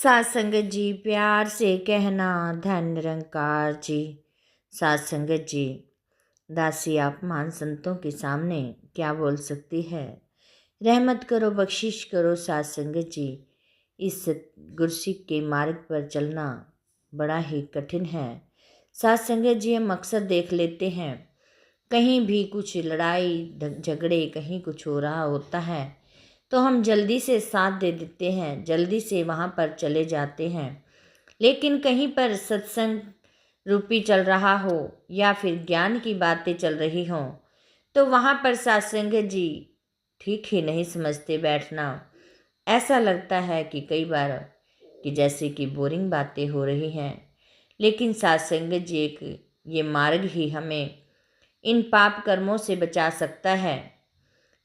सात संगत जी प्यार से कहना धन निरंकार जी। सात संगत जी, दासी आप महान संतों के सामने क्या बोल सकती है। रहमत करो, बख्शिश करो सात संगत जी। इस गुरसिक के मार्ग पर चलना बड़ा ही कठिन है। सात संगत जी, हम अक्सर देख लेते हैं कहीं भी कुछ लड़ाई झगड़े, कहीं कुछ हो रहा होता है तो हम जल्दी से साथ दे देते हैं, जल्दी से वहाँ पर चले जाते हैं। लेकिन कहीं पर सत्संग रूपी चल रहा हो या फिर ज्ञान की बातें चल रही हों तो वहाँ पर सत्संग जी ठीक ही नहीं समझते बैठना। ऐसा लगता है कि कई बार कि जैसे कि बोरिंग बातें हो रही हैं। लेकिन सत्संग जी एक ये मार्ग ही हमें इन पाप कर्मों से बचा सकता है।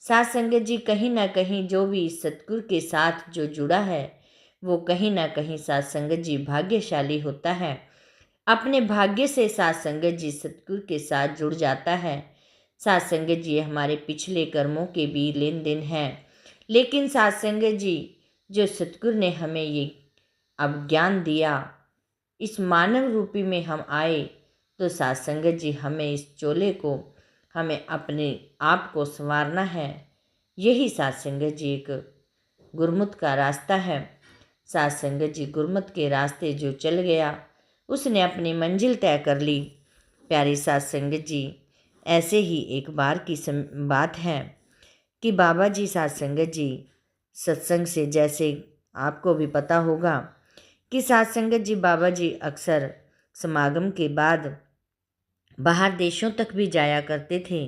साथ संगत जी, कहीं ना कहीं जो भी सतगुरु के साथ जो जुड़ा है वो कहीं ना कहीं साथ संगत जी भाग्यशाली होता है। अपने भाग्य से साथ संगत जी सतगुरु के साथ जुड़ जाता है। साथ संगत जी हमारे पिछले कर्मों के भी लेन देन है। लेकिन साथ संगत जी जो सतगुरु ने हमें ये अब ज्ञान दिया, इस मानव रूपी में हम आए तो साथ संगत जी हमें इस चोले को, हमें अपने आप को संवारना है। यही साथ संगत जी एक गुरमुत का रास्ता है। साथ संगत जी गुरमुत के रास्ते जो चल गया उसने अपनी मंजिल तय कर ली। प्यारी साथ संगत जी, ऐसे ही एक बार की बात है कि बाबा जी साथ संगत जी सत्संग से, जैसे आपको भी पता होगा कि साथ संगत जी बाबा जी अक्सर समागम के बाद बाहर देशों तक भी जाया करते थे।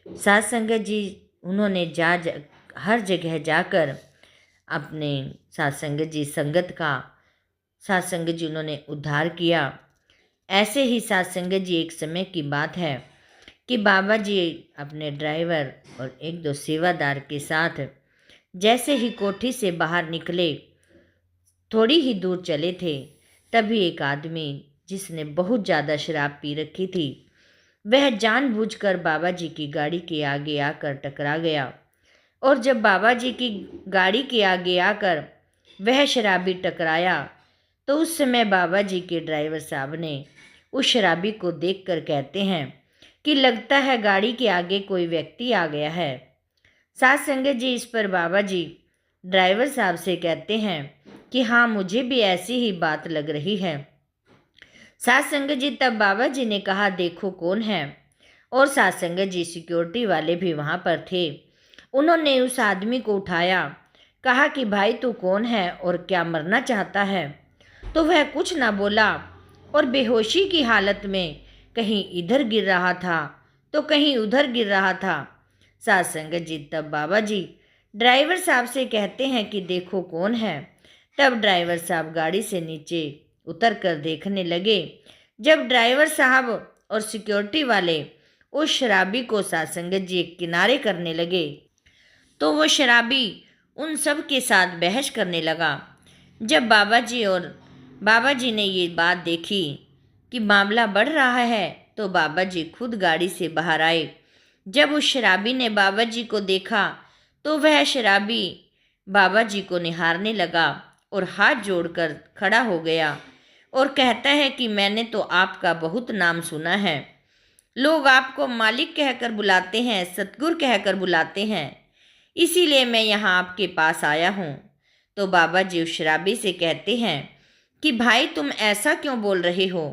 साथ संगत जी उन्होंने हर जगह जाकर अपने साथ संगत जी संगत का, साथ संगत जी उन्होंने उद्धार किया। ऐसे ही साथ संगत जी एक समय की बात है कि बाबा जी अपने ड्राइवर और एक दो सेवादार के साथ जैसे ही कोठी से बाहर निकले, थोड़ी ही दूर चले थे, तभी एक आदमी जिसने बहुत ज़्यादा शराब पी रखी थी वह जानबूझकर बाबा जी की गाड़ी के आगे आकर टकरा गया। और जब बाबा जी की गाड़ी के आगे आकर वह शराबी टकराया तो उस समय बाबा जी के ड्राइवर साहब ने उस शराबी को देखकर कहते हैं कि लगता है गाड़ी के आगे कोई व्यक्ति आ गया है। साथ संगत जी इस पर बाबा जी ड्राइवर साहब से कहते हैं कि हाँ, मुझे भी ऐसी ही बात लग रही है। साथ संगत जी तब बाबा जी ने कहा देखो कौन है। और साथ संगत जी सिक्योरिटी वाले भी वहाँ पर थे। उन्होंने उस आदमी को उठाया, कहा कि भाई तू कौन है और क्या मरना चाहता है। तो वह कुछ ना बोला और बेहोशी की हालत में कहीं इधर गिर रहा था तो कहीं उधर गिर रहा था। साथ संगत जी तब बाबा जी ड्राइवर साहब से कहते हैं कि देखो कौन है। तब ड्राइवर साहब गाड़ी से नीचे उतर कर देखने लगे। जब ड्राइवर साहब और सिक्योरिटी वाले उस शराबी को साथ संगत जी किनारे करने लगे तो वो शराबी उन सब के साथ बहस करने लगा। जब बाबा जी ने ये बात देखी कि मामला बढ़ रहा है तो बाबा जी खुद गाड़ी से बाहर आए। जब उस शराबी ने बाबा जी को देखा तो वह शराबी बाबा जी को निहारने लगा और हाथ जोड़कर खड़ा हो गया और कहता है कि मैंने तो आपका बहुत नाम सुना है। लोग आपको मालिक कहकर बुलाते हैं, सतगुरु कहकर बुलाते हैं, इसीलिए मैं यहाँ आपके पास आया हूँ। तो बाबा जी उस शराबी से कहते हैं कि भाई तुम ऐसा क्यों बोल रहे हो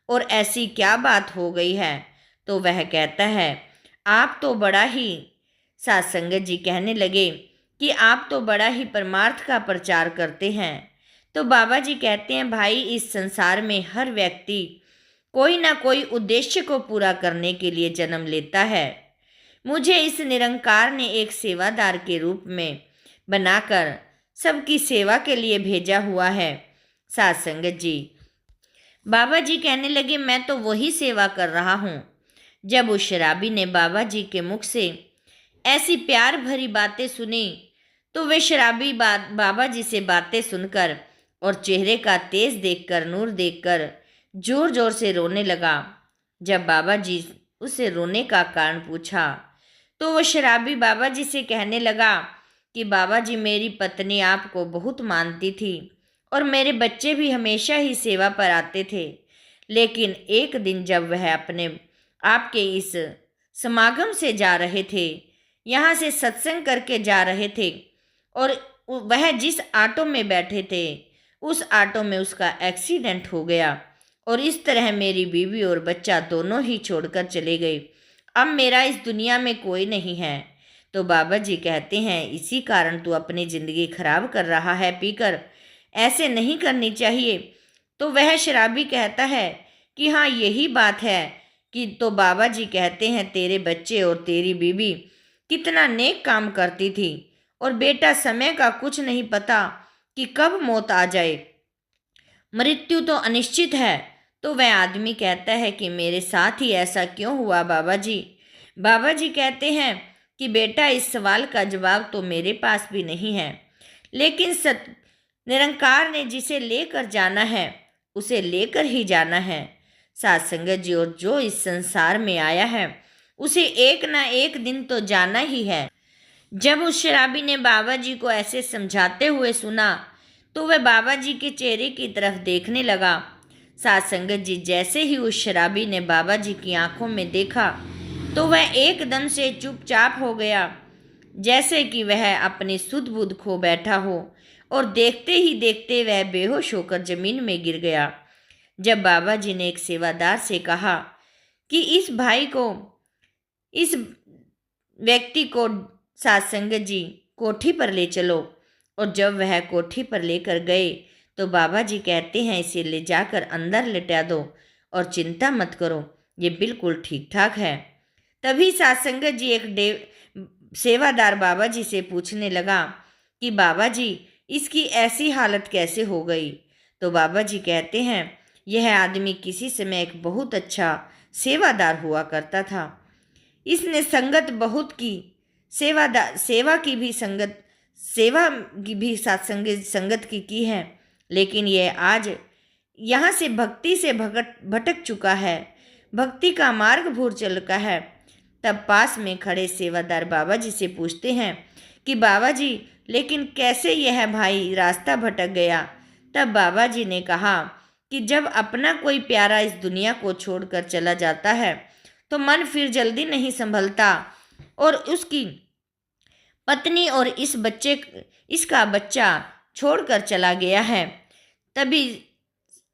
और ऐसी क्या बात हो गई है। तो वह कहता है आप तो बड़ा ही, साथ संगत जी कहने लगे कि आप तो बड़ा ही परमार्थ का प्रचार करते हैं। तो बाबा जी कहते हैं भाई इस संसार में हर व्यक्ति कोई ना कोई उद्देश्य को पूरा करने के लिए जन्म लेता है। मुझे इस निरंकार ने एक सेवादार के रूप में बनाकर सबकी सेवा के लिए भेजा हुआ है। साथ संगत जी बाबा जी कहने लगे मैं तो वही सेवा कर रहा हूँ। जब उस शराबी ने बाबा जी के मुख से ऐसी प्यार भरी बातें सुनी तो वे शराबी बाबा जी से बातें सुनकर और चेहरे का तेज देखकर, नूर देखकर जोर जोर से रोने लगा। जब बाबा जी उसे रोने का कारण पूछा तो वो शराबी बाबा जी से कहने लगा कि बाबा जी मेरी पत्नी आपको बहुत मानती थी और मेरे बच्चे भी हमेशा ही सेवा पर आते थे। लेकिन एक दिन जब वह अपने आपके इस समागम से जा रहे थे, यहाँ से सत्संग करके जा रहे थे, और वह जिस ऑटो में बैठे थे उस ऑटो में उसका एक्सीडेंट हो गया, और इस तरह मेरी बीवी और बच्चा दोनों ही छोड़कर चले गए। अब मेरा इस दुनिया में कोई नहीं है। तो बाबा जी कहते हैं, इसी कारण तू अपनी ज़िंदगी खराब कर रहा है पीकर, ऐसे नहीं करनी चाहिए। तो वह शराबी कहता है कि हाँ यही बात है कि तो बाबा जी कहते हैं, तेरे बच्चे और तेरी बीवी कितना नेक काम करती थी, और बेटा समय का कुछ नहीं पता कि कब मौत आ जाए, मृत्यु तो अनिश्चित है। तो वह आदमी कहता है कि मेरे साथ ही ऐसा क्यों हुआ बाबा जी। बाबा जी कहते हैं कि बेटा इस सवाल का जवाब तो मेरे पास भी नहीं है, लेकिन निरंकार ने जिसे लेकर जाना है उसे लेकर ही जाना है। साथ संगत जी, और जो इस संसार में आया है उसे एक ना एक दिन तो जाना ही है। जब उस शराबी ने बाबा जी को ऐसे समझाते हुए सुना तो वह बाबा जी के चेहरे की तरफ देखने लगा। साथ संगत जी, जैसे ही उस शराबी ने बाबा जी की आंखों में देखा तो वह एकदम से चुपचाप हो गया, जैसे कि वह अपनी सुध बुध खो बैठा हो, और देखते ही देखते वह बेहोश होकर जमीन में गिर गया। जब बाबा जी ने एक सेवादार से कहा कि इस भाई को, इस व्यक्ति को साथ संगत जी कोठी पर ले चलो, और जब वह कोठी पर लेकर गए तो बाबा जी कहते हैं, इसे ले जाकर अंदर लेटा दो और चिंता मत करो, ये बिल्कुल ठीक ठाक है। तभी साथ संगत जी एक सेवादार बाबा जी से पूछने लगा कि बाबा जी इसकी ऐसी हालत कैसे हो गई। तो बाबा जी कहते हैं, यह आदमी किसी समय एक बहुत अच्छा सेवादार हुआ करता था। इसने संगत बहुत की, सेवा की भी संगत, सेवा की भी साथ संगत की है, लेकिन यह आज यहाँ से भक्ति से भटक चुका है, भक्ति का मार्ग भूल चुका है। तब पास में खड़े सेवादार बाबा जी से पूछते हैं कि बाबा जी लेकिन कैसे यह भाई रास्ता भटक गया। तब बाबा जी ने कहा कि जब अपना कोई प्यारा इस दुनिया को छोड़कर चला जाता है तो मन फिर जल्दी नहीं संभलता, और उसकी पत्नी और इसका बच्चा छोड़कर चला गया है, तभी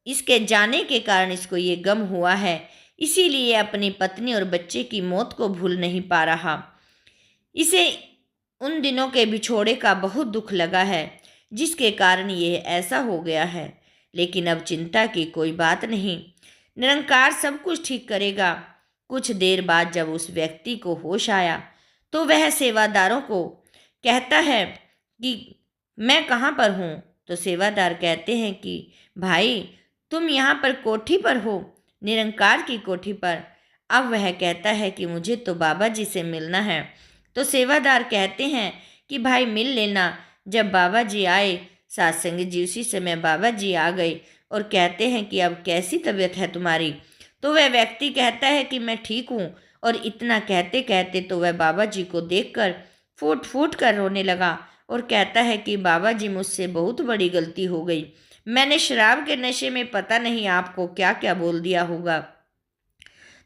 इसके जाने के कारण इसको ये गम हुआ है, इसीलिए अपनी पत्नी और बच्चे की मौत को भूल नहीं पा रहा। इसे उन दिनों के बिछोड़े का बहुत दुख लगा है, जिसके कारण ये ऐसा हो गया है। लेकिन अब चिंता की कोई बात नहीं, निरंकार सब कुछ ठीक करेगा। कुछ देर बाद जब उस व्यक्ति को होश आया तो वह सेवादारों को कहता है कि मैं कहाँ पर हूँ। तो सेवादार कहते हैं कि भाई तुम यहाँ पर कोठी पर हो, निरंकार की कोठी पर। अब वह कहता है कि मुझे तो बाबा जी से मिलना है। तो सेवादार कहते हैं कि भाई मिल लेना जब बाबा जी आए। सत्संग जी उसी समय बाबा जी आ गए और कहते हैं कि अब कैसी तबीयत है तुम्हारी। तो वह व्यक्ति कहता है कि मैं ठीक हूँ, और इतना कहते कहते तो वह बाबा जी को देखकर फूट फूट कर रोने लगा और कहता है कि बाबा जी मुझसे बहुत बड़ी गलती हो गई, मैंने शराब के नशे में पता नहीं आपको क्या क्या बोल दिया होगा।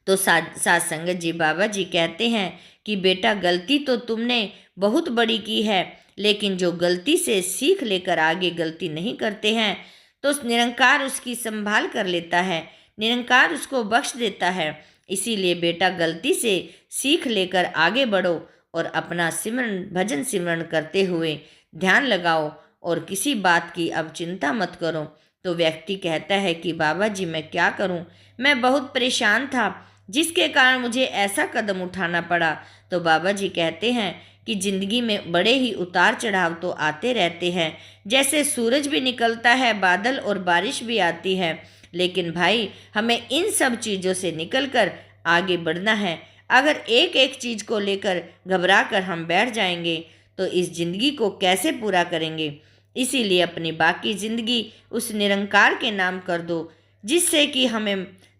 तो साथ संगत जी बाबा जी कहते हैं कि बेटा गलती तो तुमने बहुत बड़ी की है, लेकिन जो गलती से सीख लेकर आगे गलती नहीं करते हैं तो निरंकार उसकी संभाल कर लेता है, निरंकार उसको बख्श देता है। इसीलिए बेटा गलती से सीख लेकर आगे बढ़ो और अपना सिमरन भजन सिमरन करते हुए ध्यान लगाओ और किसी बात की अब चिंता मत करो। तो व्यक्ति कहता है कि बाबा जी मैं क्या करूं, मैं बहुत परेशान था जिसके कारण मुझे ऐसा कदम उठाना पड़ा। तो बाबा जी कहते हैं कि ज़िंदगी में बड़े ही उतार चढ़ाव तो आते रहते हैं, जैसे सूरज भी निकलता है, बादल और बारिश भी आती है, लेकिन भाई हमें इन सब चीज़ों से निकलकर आगे बढ़ना है। अगर एक एक चीज़ को लेकर घबरा कर हम बैठ जाएंगे तो इस ज़िंदगी को कैसे पूरा करेंगे। इसीलिए अपनी बाकी ज़िंदगी उस निरंकार के नाम कर दो, जिससे कि हमें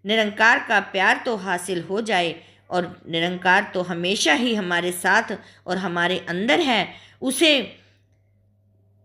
निरंकार का प्यार तो हासिल हो जाए, और निरंकार तो हमेशा ही हमारे साथ और हमारे अंदर है, उसे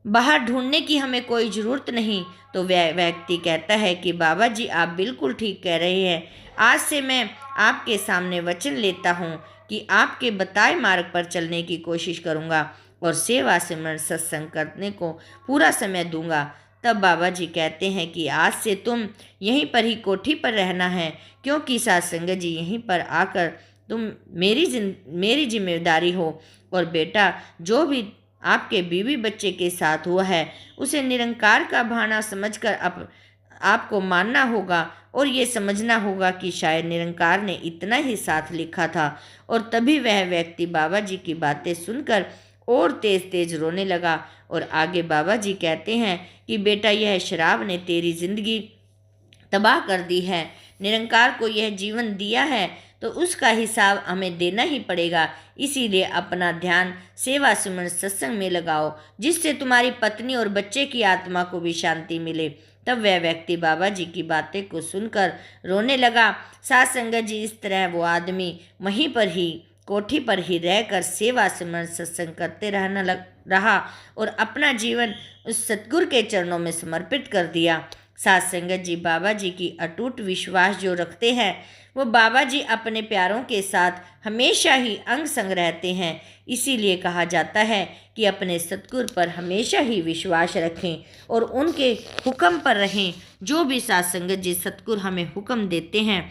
बाहर ढूंढने की हमें कोई ज़रूरत नहीं। तो वह व्यक्ति कहता है कि बाबा जी आप बिल्कुल ठीक कह रहे हैं। आज से मैं आपके सामने वचन लेता हूँ कि आपके बताए मार्ग पर चलने की कोशिश करूँगा और सेवा सिमरन सत्संग करने को पूरा समय दूंगा। तब बाबा जी कहते हैं कि आज से तुम यहीं पर ही कोठी पर रहना है, क्योंकि साध संगत जी यहीं पर आकर तुम मेरी जिम्मेदारी हो। और बेटा, जो भी आपके बीवी बच्चे के साथ हुआ है उसे निरंकार का भाना समझकर आपको मानना होगा और ये समझना होगा कि शायद निरंकार ने इतना ही साथ लिखा था। और तभी वह व्यक्ति बाबा जी की बातें सुनकर और तेज तेज रोने लगा। और आगे बाबा जी कहते हैं कि बेटा, यह शराब ने तेरी जिंदगी तबाह कर दी है। निरंकार को यह जीवन दिया है तो उसका हिसाब हमें देना ही पड़ेगा। इसीलिए अपना ध्यान सेवा सिमरन सत्संग में लगाओ, जिससे तुम्हारी पत्नी और बच्चे की आत्मा को भी शांति मिले। तब वह व्यक्ति बाबा जी की बातें को सुनकर रोने लगा। साध संगत जी, इस तरह वो आदमी वहीं पर ही कोठी पर ही रहकर सेवा सिमरन सत्संग करते रहा और अपना जीवन उस सतगुरु के चरणों में समर्पित कर दिया। साध संगत जी, बाबा जी की अटूट विश्वास जो रखते हैं वो बाबा जी अपने प्यारों के साथ हमेशा ही अंग संग रहते हैं। इसीलिए कहा जाता है कि अपने सतगुरु पर हमेशा ही विश्वास रखें और उनके हुक्म पर रहें। जो भी साध संगत जी सतगुरु हमें हुक्म देते हैं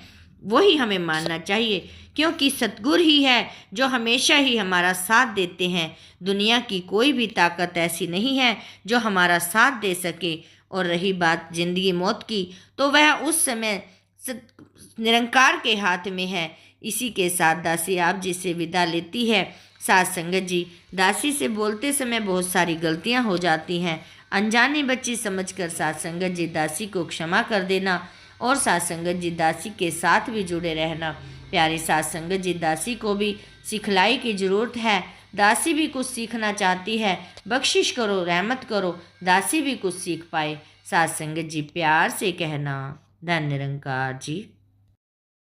वही हमें मानना चाहिए, क्योंकि सतगुरु ही है जो हमेशा ही हमारा साथ देते हैं। दुनिया की कोई भी ताकत ऐसी नहीं है जो हमारा साथ दे सके। और रही बात जिंदगी मौत की, तो वह उस समय निरंकार के हाथ में है। इसी के साथ दासी आप जी से विदा लेती है। साध संगत जी, दासी से बोलते समय बहुत सारी गलतियां हो जाती हैं। अनजानी बच्ची समझकर साध संगत जी दासी को क्षमा कर देना और साध संगत जी दासी के साथ भी जुड़े रहना। प्यारी साध संगत जी, दासी को भी सिखलाई की ज़रूरत है। दासी भी कुछ सीखना चाहती है। बख्शिश करो, रहमत करो, दासी भी कुछ सीख पाए। साध संगत जी प्यार से कहना। धन्य निरंकार जी।